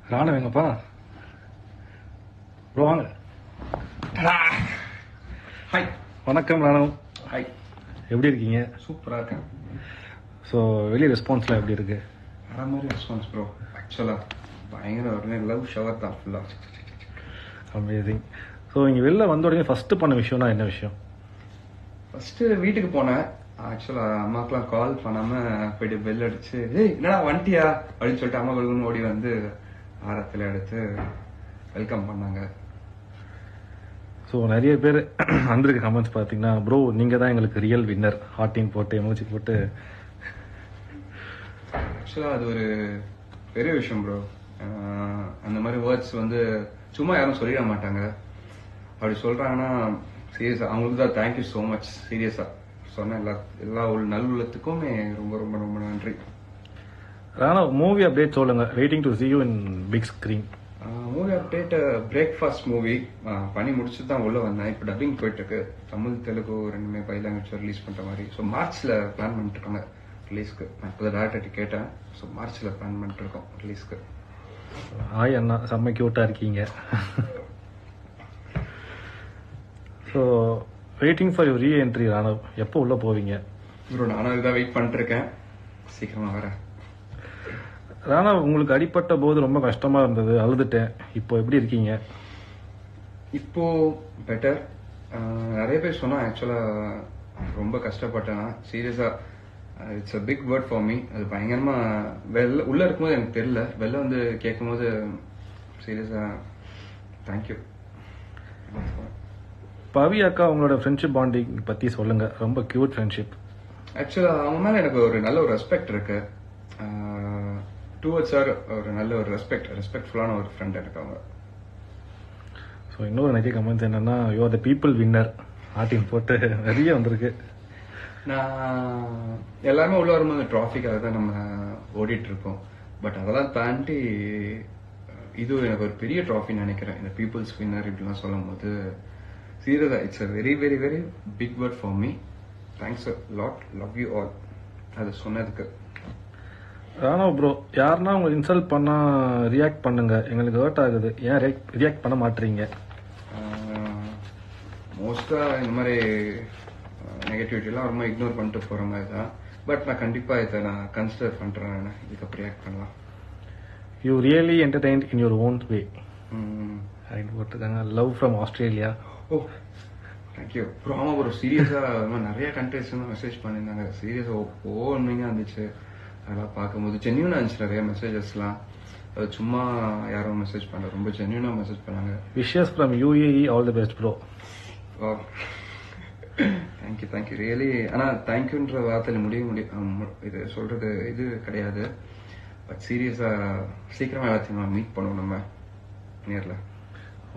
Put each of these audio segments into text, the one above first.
ராணவ் எங்கப்பா? ப்ரோ வாங்க. ஹாய். வணக்கம் ராணவ். ஹாய். எப்படி இருக்கீங்க? சூப்பராக இருக்கேன். ஸோ வெளியே ரெஸ்பான்ஸ்லாம் எப்படி இருக்கு? வேற மாதிரி ரெஸ்பான்ஸ் ப்ரோ. ஆக்சுவலாக பயங்கர ஒரு லவ் ஷவர் தான் ஃபுல்லாக. அமேசிங். ஸோ இங்கே வெளில வந்த உடனே ஃபஸ்ட்டு பண்ண விஷயம்னா என்ன விஷயம்? ஃபஸ்ட்டு வீட்டுக்கு போனேன். ஆக்சுவலாக அம்மாக்கெலாம் கால் பண்ணாமல் போயிட்டு பெல் அடிச்சு, ஏய் என்னடா வந்துட்டியா அப்படின்னு சொல்லிட்டு அம்மா கொள்ளுன்னு ஓடி வந்து ஆரத்தில் எடுத்து வெல்கம் பண்ணாங்க. ஸோ நிறைய பேர் வந்திருக்க கமெண்ட்ஸ் பார்த்தீங்கன்னா, ப்ரோ நீங்கள் தான் எங்களுக்கு ரியல் வின்னர், ஹார்ட்டின் போட்டு எமோஜி போட்டு. ஆக்சுவலாக அது ஒரு பெரிய விஷயம் ப்ரோ. அந்த மாதிரி வேர்ட்ஸ் வந்து சும்மா யாரும் சொல்லிட மாட்டாங்க. அப்படி சொல்கிறாங்கன்னா சீரியஸாக அவங்களுக்கு தான் தேங்க்யூ ஸோ மச். சீரியஸாக சொன்ன எல்லா நல்லுள்ளத்துக்குமே ரொம்ப ரொம்ப ரொம்ப நன்றி. ராணவ், மூவி அப்டேட் சொல்லுங்க. Waiting to see you in big screen. Movie update breakfast movie பண்ணி முடிச்சுட்டு தான் உள்ள வந்தேன். இப்போ டப்பிங் போயிட்டு இருக்கு. தமிழ் தெலுங்கு ரெண்டுமே பை லாங்குவேஜ் ரிலீஸ் பண்ற மாதிரி. ஸோ மார்ச்ல பிளான் பண்ணிட்டு இருக்காங்க ரிலீஸ்க்கு. நான் இப்போ டேரக்டர் கேட்டேன். ஸோ மார்ச்ல பிளான் பண்ணிட்டு இருக்கோம் ரிலீஸ்க்கு. ஹாய் அண்ணா, செம்ம கியூட்டாக இருக்கீங்க. So waiting for your reentry Raanav. எப்போ உள்ளே போவீங்க? ப்ரோ நானும் இதுதான் வெயிட் பண்ணிட்டு இருக்கேன். சீக்கிரமா வரேன். ராணவ், உங்களுக்கு அடிப்பட்ட போது ரொம்ப கஷ்டமா இருந்தது, அழுதுட்டேன். இப்போ எப்படி இருக்கீங்க? இப்போ பெட்டர். நிறைய பேர் சொன்னா ஆக்சுவலா ரொம்ப கஷ்டப்பட்டேன். சீரியஸா it's a big word for me. அது பயங்கரமா வெளில உள்ள இருக்கும்போது எனக்கு தெரியல. வெளில வந்து கேட்கும்போது சீரியஸா தேங்க்யூ. பவி அக்கா, உங்களோட ஃப்ரெண்ட்ஷிப் பாண்டிங் பத்தி சொல்லுங்க. ரொம்ப கியூட் ஃப்ரெண்ட்ஷிப். ஆக்சுவலா அவங்க மேல எனக்கு ஒரு நல்ல ஒரு ரெஸ்பெக்ட் இருக்கு. டுவர்ட்ஸ் சார் ஒரு நல்ல ஒரு ரெஸ்பெக்ட்ஃபுல்லான ஒரு ஃப்ரெண்ட் எனக்கு அவங்க. ஸோ இன்னொரு நிறைய கமெண்ட்ஸ் என்னன்னா, you are the people winner, ஆர்டின் போட்டு நிறைய வந்திருக்கு. நான் எல்லாருமே உள்ள வரும்போது டிராஃபிக்காக தான் நம்ம ஓடிட்டு இருக்கோம். பட் அதெல்லாம் தாண்டி இது எனக்கு ஒரு பெரிய ட்ராஃபின்னு நினைக்கிறேன். இந்த பீப்புள்ஸ் வின்னர் இப்படிலாம் சொல்லும் போது சீரியஸா it's a very very very big word for me. Thanks a lot. Love you all. அது சொன்னதுக்கு. ராணவ் ப்ரோ, யாருன்னா உங்களை இன்சல்ட் பண்ணா ரியாக்ட் பண்ணுங்க, எங்களுக்கு ஹர்ட் ஆகுது. ஏன் ரியாக்ட் பண்ண மாட்டீங்க? மோஸ்டா இந்த மாதிரி நெகட்டிவிட்டிலாம் ரொம்ப இக்னோர் பண்ணிட்டு போற மாதிரி தான். பட் நான் கண்டிப்பா இதை நான் கன்சிடர் பண்றேன். இதுக்கு ரியாக்ட் பண்ணலாம். You really entertained in your own way அப்படின்னு போட்டிருக்காங்க. Love from Australia. Oh thank you bro. ஆமா ப்ரோ, சீரியஸா நிறைய கண்ட்ரிஸ் மெசேஜ் பண்ணியிருந்தாங்க. சீரியஸா உண்மையா இருந்துச்சு. அதெல்லாம் பார்க்கும்போது ஜென்யூனா இருந்துச்சு. நிறைய மெசேஜஸ்லாம் அது சும்மா யாரும் மெசேஜ் பண்ணல, ரொம்ப ஜென்யூனா மெசேஜ் பண்ணாங்க. Wishes from UAE, all the best bro. Thank you really. ஆனா தேங்க்யூன்ற வார்த்தையில இது சொல்றது இது கிடையாது. பட் சீரியஸா சீக்கிரமா எல்லாத்தையும் மீட் பண்ணுவோம் நம்ம நேர்ல.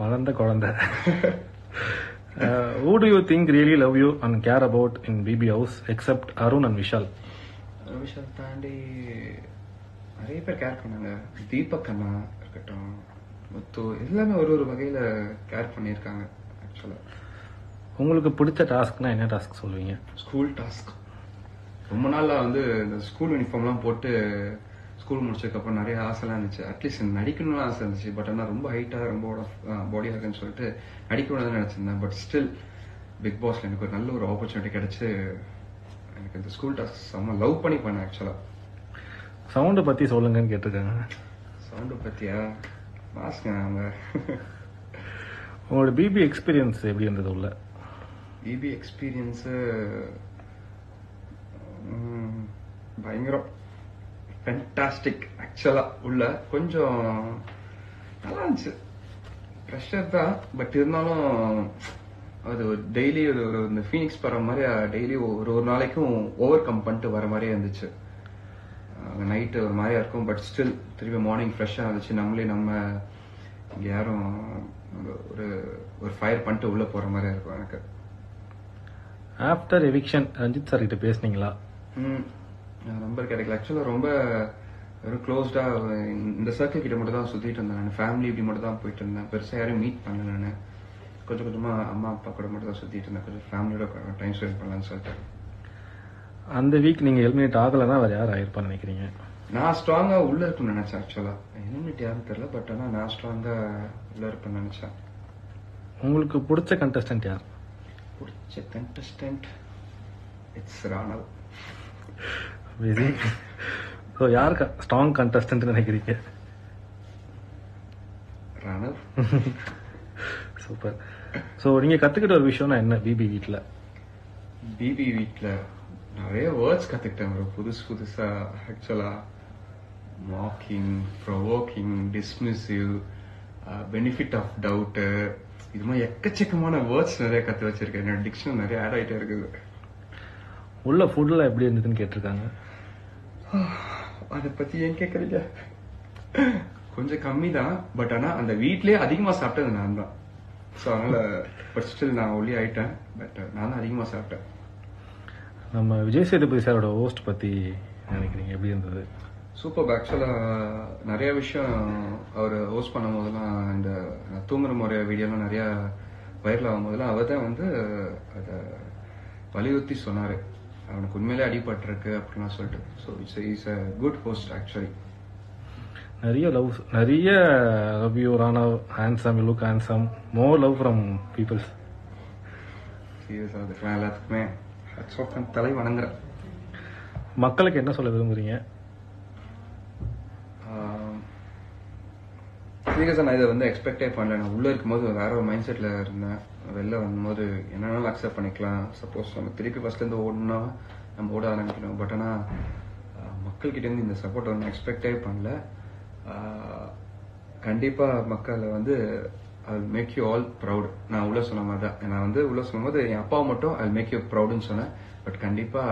வளர்ந்த குழந்தை. Who do you think really love you and care about in BB house except Arun and Vishal? Vishal தாண்டி நிறைய பேர் கேர் பண்ணாங்க. தீபக் அண்ணா இருக்கட்டும், முத்து, எல்லாமே ஒரு ஒரு வகையில கேர் பண்ணியிருக்காங்க. ஆக்சுவலா உங்களுக்கு பிடிச்ச டாஸ்க்னா என்ன டாஸ்க் சொல்லுவீங்க? School task. ரொம்ப நாளா வந்து இந்த ஸ்கூல் யூனிஃபார்ம்லாம் போட்டு ஸ்கூல் முடிச்சதுக்கப்புறம் நிறைய ஆசைலாம் இருந்துச்சு. அட்லீஸ்ட் நடிக்கணும்னு ஆசை இருந்துச்சு. பட் ஆனால் ரொம்ப ஹைட்டா ரொம்ப பாடியாக இருக்குன்னு சொல்லிட்டு நடிக்கணும்னு நினைச்சிருந்தேன். பட் ஸ்டில் பிக் பாஸ்ல எனக்கு ஒரு நல்ல ஒரு ஆப்பர்ச்சுனிட்டி கிடைச்சு எனக்கு இந்த ஸ்கூல் டாஸ்க் செம்ம லவ் பண்ணி பண்ணேன். ஆக்சுவலா சவுண்டை பத்தி சொல்லுங்கன்னு கேட்டிருக்காங்க. சவுண்டை பத்தியா? மாஸ்ங்க அவங்க. உங்களோட பிபி எக்ஸ்பீரியன்ஸ் எப்படி இருந்தது உள்ள? பிபி எக்ஸ்பீரியன்ஸ் பயங்கரம், ஃபென்டாஸ்டிக். ஆக்சுவலா உள்ள கொஞ்சம் நல்லா இருந்துச்சு. ப்ரெஷர் தான். பட் இருந்தாலும் அது டெய்லி ஒரு இந்த ஃபீனிக்ஸ் பற மாதிரி டெய்லி ஒரு நாளைக்கும் ஓவர் கம் பண்ணிட்டு வர மாதிரியே இருந்துச்சு. நைட்டு ஒரு மாதிரியா இருக்கும். பட் ஸ்டில் திருப்பி மார்னிங் ஃப்ரெஷ்ஷாக இருந்துச்சு. நம்ம இங்கே யாரும் ஒரு ஃபயர் பண்ணிட்டு உள்ள போற மாதிரியா இருக்கும் எனக்கு. ஆஃப்டர் எவிக்ஷன் ரஞ்சித் சார் கிட்ட பேசுனீங்களா? நம்பர் கிடைக்கல. ஆக்சுவலாக ரொம்ப வெறும் க்ளோஸ்டா இந்த சர்க்கிள் கிட்ட மட்டும் தான் சுத்திட்டு இருந்தேன். நான் ஃபேமிலி இப்படி மட்டும் தான் போயிட்டு இருந்தேன். பெருசாக யாரையும் மீட் பண்ணல. நான் கொஞ்சம் கொஞ்சமா அம்மா அப்பா கூட மட்டும் தான் சுத்திட்டு இருந்தேன். கொஞ்சம் ஃபேமிலியோட டைம் ஸ்பெண்ட் பண்ணலாம்னு சொல்லிட்டு. அந்த வீக் நீங்க எலிமினேட் ஆகலைன்னா வேற யார் ஆயிருப்பான்னு நினைக்கிறீங்க? நான் ஸ்ட்ராங்கா உள்ள இருக்குன்னு நினைச்சேன். ஆக்சுவலா எலிமினேட் யாருன்னு தெரியல, பட் ஆனா நான் ஸ்ட்ராங்கா உள்ள இருப்பேன்னு நினைச்சேன். உங்களுக்கு பிடிச்ச கண்டஸ்டன்ட் யார்? பிடிச்ச கண்டஸ்டன்ட் இட்ஸ் ராணவ். ஸோ யாருக்கு ஸ்ட்ராங் கண்டஸ்டன்ட் நினைக்கிறீங்க? ராணவ். சூப்பர். ஸோ நீங்க கத்துக்கிட்ட ஒரு விஷயம்னா என்ன பிபி வீட்டில்? பிபி வீட்ல நிறைய வேர்ட்ஸ் கத்துக்கிட்டேன் bro. புதுசா ஆக்சுவலா mocking, provoking, dismissive, benefit of doubt, இது மாதிரி எக்கச்சக்கமான வேர்ட்ஸ் நிறைய கத்து வச்சிருக்கேன். என்னோட டிக்ஷனரி நிறைய ஆட் ஆயிட்டே இருக்குது. உள்ள ஃபுட்ல எப்படி இருந்ததுன்னு கேட்டிருக்காங்க. அதை பத்தி ஏன் கேக்குறீங்க? கொஞ்சம் கம்மி தான், பட் ஆனா அந்த வீட்லயே அதிகமா சாப்பிட்டது நான் தான். ஸோ அதனால பட் ஸ்டில் நான் ஒல்லி ஆயிட்டேன், பட் நான் தான் அதிகமா சாப்பிட்டேன். நம்ம விஜய் சேதுபதி சாரோட ஹோஸ்ட் பத்தி நினைக்கிறீங்க, எப்படி இருந்தது? சூப்பர். ஆக்சுவலா நிறைய விஷயம் அவர் ஹோஸ்ட் பண்ணும் போதெல்லாம், இந்த நான் தூங்குற முறை வீடியோலாம் நிறைய வைரல் ஆகும் போதெல்லாம் அவர் தான் வந்து அதை வலியுறுத்தி சொன்னாரு, அவனுக்கு உண்மையிலே அடிபட்டிருக்கு அப்படின்லாம் சொல்லிட்டு. So it's a good host actually. நிறைய love you Raanav, handsome, you look handsome, more love from peoples. சீரியஸா அதுக்கெல்லாம் எல்லாத்துக்குமே தலை வணங்குறேன். மக்களுக்கு என்ன சொல்ல விரும்புறீங்க? சீரியஸா நான் இதை வந்து எக்ஸ்பெக்டே பண்ணல. நான் உள்ள இருக்கும்போது வேற ஒரு மைண்ட் செட்ல இருந்தேன். வெளில வரும்போது என்னன்னாலும் அக்செப்ட் பண்ணிக்கலாம். சப்போஸ் நம்ம திருப்பி ஃபர்ஸ்ட்ல இருந்து ஓடணும்னா நம்ம ஓட ஆரம்பிக்கணும். பட் ஆனா மக்கள்கிட்ட இருந்து இந்த சப்போர்ட் வந்து எக்ஸ்பெக்டே பண்ணல. கண்டிப்பா மக்கள் வந்து I make you all proud. நான் உள்ள சொன்ன மாதிரி தான். நான் வந்து உள்ள சொல்லும்போது என் அப்பாவை மட்டும் ஐ மேக் யூ ப்ரௌடுன்னு சொன்னேன். பட் கண்டிப்பா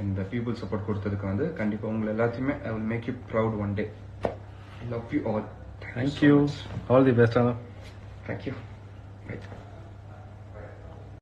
இந்த பீப்புள் சப்போர்ட் கொடுத்ததுக்கு வந்து கண்டிப்பா உங்களை எல்லாத்தையுமே I will make you proud one day. Love you all. Thank you. All the best, Anna. Thank you. Bye.